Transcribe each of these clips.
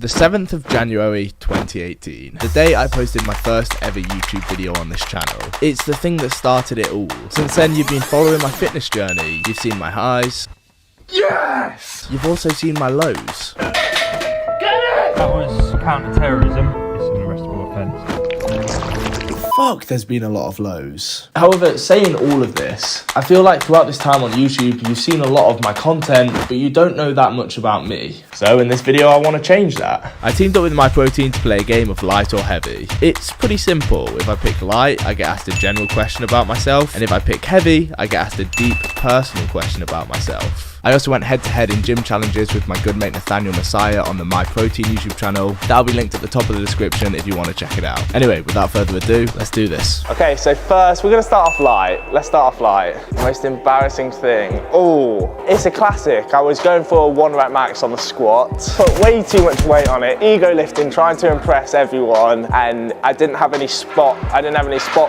The 7th of January 2018, the day I posted my first ever YouTube video on this channel. It's the thing that started it all. Since then you've been following my fitness journey, you've seen my highs. Yes! You've also seen my lows. Get it! That was counter-terrorism. It's an arrestable offence. Fuck, there's been a lot of lows. However, saying all of this, I feel like throughout this time on YouTube, you've seen a lot of my content, but you don't know that much about me. So in this video, I want to change that. I teamed up with MyProtein to play a game of light or heavy. It's pretty simple. If I pick light, I get asked a general question about myself, and if I pick heavy, I get asked a deep, personal question about myself. I also went head-to-head in gym challenges with my good mate Nathaniel Messiah on the MyProtein YouTube channel. That'll be linked at the top of the description if you want to check it out. Anyway, without further ado, let's do this. Okay, so first we're going to start off light. Let's start off light. Most embarrassing thing. Oh, it's a classic. I was going for a 1 rep max on the squat. Put way too much weight on it. Ego lifting, trying to impress everyone, and I didn't have any spot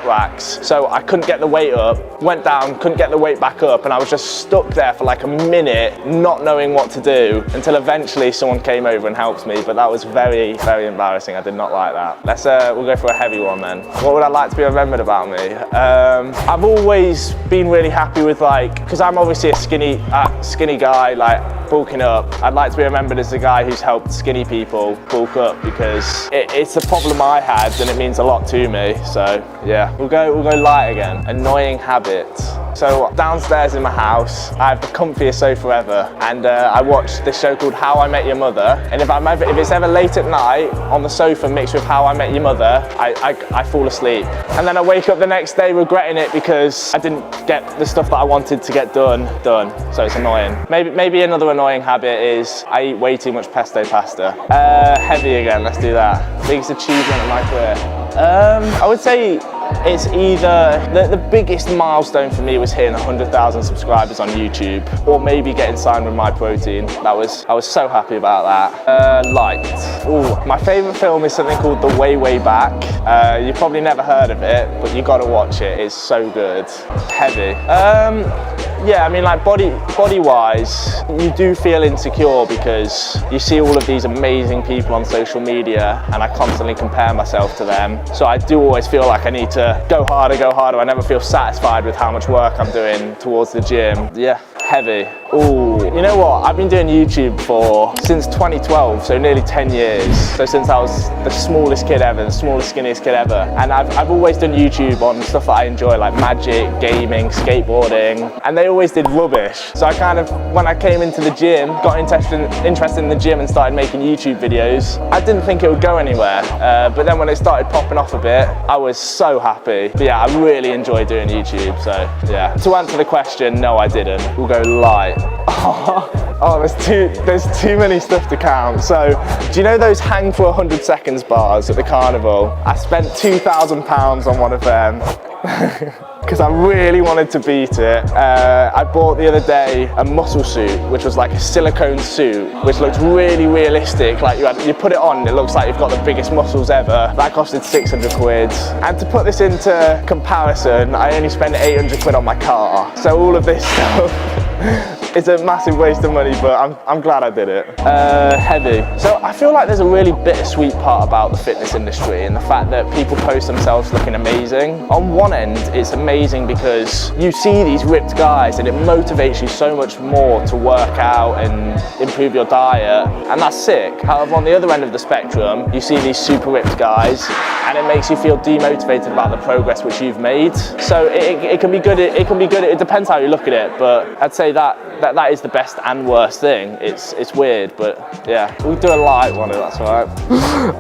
racks, so I couldn't get the weight up. Went down, couldn't get the weight back up, and I was just stuck there for like a minute, not knowing what to do, until eventually someone came over and helped me. But that was very, very embarrassing. I did not like that. We'll go for a heavy one then. What would I like to be remembered about me? I've always been really happy with, like, because I'm obviously a skinny guy, like bulking up. I'd like to be remembered as the guy who's helped skinny people bulk up, because it's a problem I had and it means a lot to me. So yeah, we'll go light again. Annoying habits. So downstairs in my house, I have the comfiest sofa ever, and I watched this show called How I Met Your Mother. And if it's ever late at night on the sofa mixed with How I Met Your Mother, I fall asleep. And then I wake up the next day regretting it because I didn't get the stuff that I wanted to get done. So it's annoying. Maybe another annoying habit is I eat way too much pesto pasta. Heavy again, let's do that. Biggest achievement of my career. I would say it's either the biggest milestone for me was hitting 100,000 subscribers on YouTube, or maybe getting signed with MyProtein. I was so happy about that. Light. Ooh, my favourite film is something called The Way Back. You've probably never heard of it, but you got to watch it. It's so good. Heavy. Yeah, I mean, like body-wise, you do feel insecure because you see all of these amazing people on social media, and I constantly compare myself to them. So I do always feel like I need to go harder. I never feel satisfied with how much work I'm doing towards the gym. Yeah, heavy. Ooh, you know what? I've been doing YouTube since 2012, so nearly 10 years. So since I was the smallest kid ever, the smallest, skinniest kid ever. And I've always done YouTube on stuff that I enjoy, like magic, gaming, skateboarding, and they always did rubbish. So I kind of, when I came into the gym, got interested in the gym and started making YouTube videos, I didn't think it would go anywhere. But then when it started popping off a bit, I was so happy. But yeah, I really enjoy doing YouTube, so yeah. To answer the question, no, I didn't. We'll go light. Oh, there's too many stuff to count. So, do you know those hang for 100 seconds bars at the carnival? I spent £2,000 on one of them. Because I really wanted to beat it. I bought the other day a muscle suit, which was like a silicone suit, which looked really realistic. Like you put it on, it looks like you've got the biggest muscles ever. That costed 600 quid. And to put this into comparison, I only spent 800 quid on my car. So all of this stuff, it's a massive waste of money, but I'm glad I did it. Heavy. So I feel like there's a really bittersweet part about the fitness industry, and the fact that people post themselves looking amazing. On one end, it's amazing because you see these ripped guys and it motivates you so much more to work out and improve your diet, and that's sick. However, on the other end of the spectrum, you see these super ripped guys and it makes you feel demotivated about the progress which you've made. So it can be good, it depends how you look at it, but I'd say that is the best and worst thing. It's weird, but yeah. We'll do a light one if that's alright.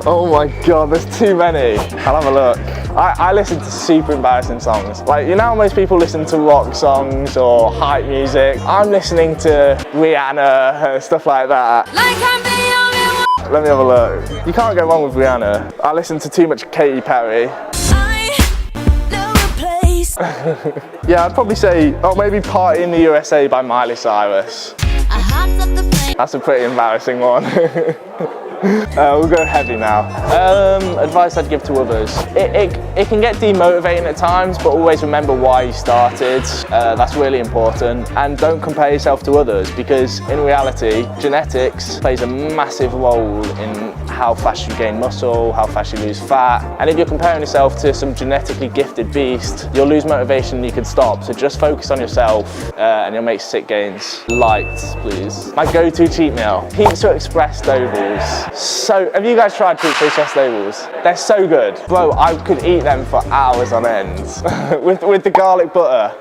Oh my god, there's too many. I'll have a look. I listen to super embarrassing songs. Like, you know how most people listen to rock songs or hype music? I'm listening to Rihanna, stuff like that. Let me have a look. You can't go wrong with Rihanna. I listen to too much Katy Perry. Yeah, I'd probably say, maybe Party in the USA by Miley Cyrus. That's a pretty embarrassing one. We'll go heavy now. Advice I'd give to others. It can get demotivating at times, but always remember why you started. That's really important. And don't compare yourself to others, because in reality, genetics plays a massive role in how fast you gain muscle, how fast you lose fat. And if you're comparing yourself to some genetically gifted beast, you'll lose motivation and you can stop. So just focus on yourself and you'll make sick gains. Lights, please. My go-to cheat meal, Pizza Express Doughballs. So, have you guys tried Pizza Express Doughballs? They're so good. Bro, I could eat them for hours on end. with the garlic butter.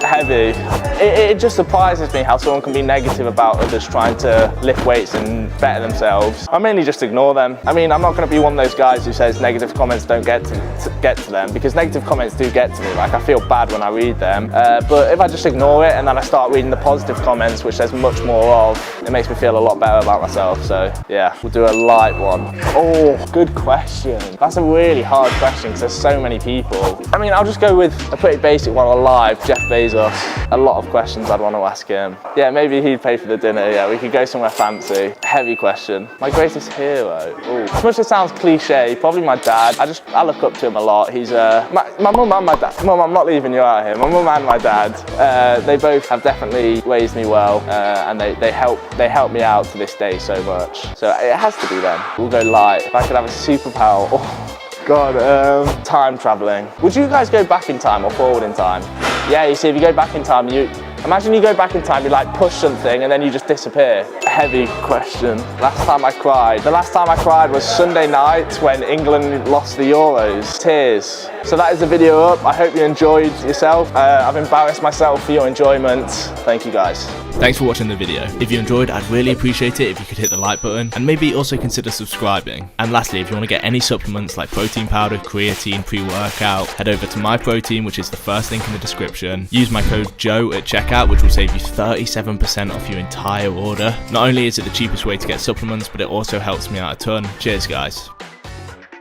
Heavy. It just surprises me how someone can be negative about others trying to lift weights and better themselves. I mainly just ignore them. I mean, I'm not going to be one of those guys who says negative comments don't get to them, because negative comments do get to me. Like, I feel bad when I read them. But if I just ignore it and then I start reading the positive comments, which there's much more of, it makes me feel a lot better about myself. So yeah, we'll do a light one. Oh, good question. That's a really hard question because there's so many people. I mean, I'll just go with a pretty basic one. Alive, Jeff Bezos. A lot of questions I'd want to ask him. Yeah, maybe he'd pay for the dinner. Yeah, we could go somewhere fancy. Heavy question. My greatest hero. Ooh. As much as it sounds cliche, probably my dad. I look up to him a lot. He's my mum and my dad. Mum, I'm not leaving you out here. My mum and my dad. They both have definitely raised me well, and they help me out to this day so much. So it has to be them. We'll go light. If I could have a superpower. Oh. God, time traveling. Would you guys go back in time or forward in time? Yeah, you see, if you go back in time, imagine you go back in time, you like push something and then you just disappear. Heavy question. Last time I cried. The last time I cried was Sunday night when England lost the Euros. Tears. So that is the video up. I hope you enjoyed yourself. I've embarrassed myself for your enjoyment. Thank you guys. Thanks for watching the video. If you enjoyed, I'd really appreciate it if you could hit the like button and maybe also consider subscribing. And lastly, if you want to get any supplements like protein powder, creatine, pre-workout, head over to My Protein, which is the first link in the description. Use my code Joe at checkout, which will save you 37% off your entire order. Not only is it the cheapest way to get supplements, but it also helps me out a ton. Cheers, guys.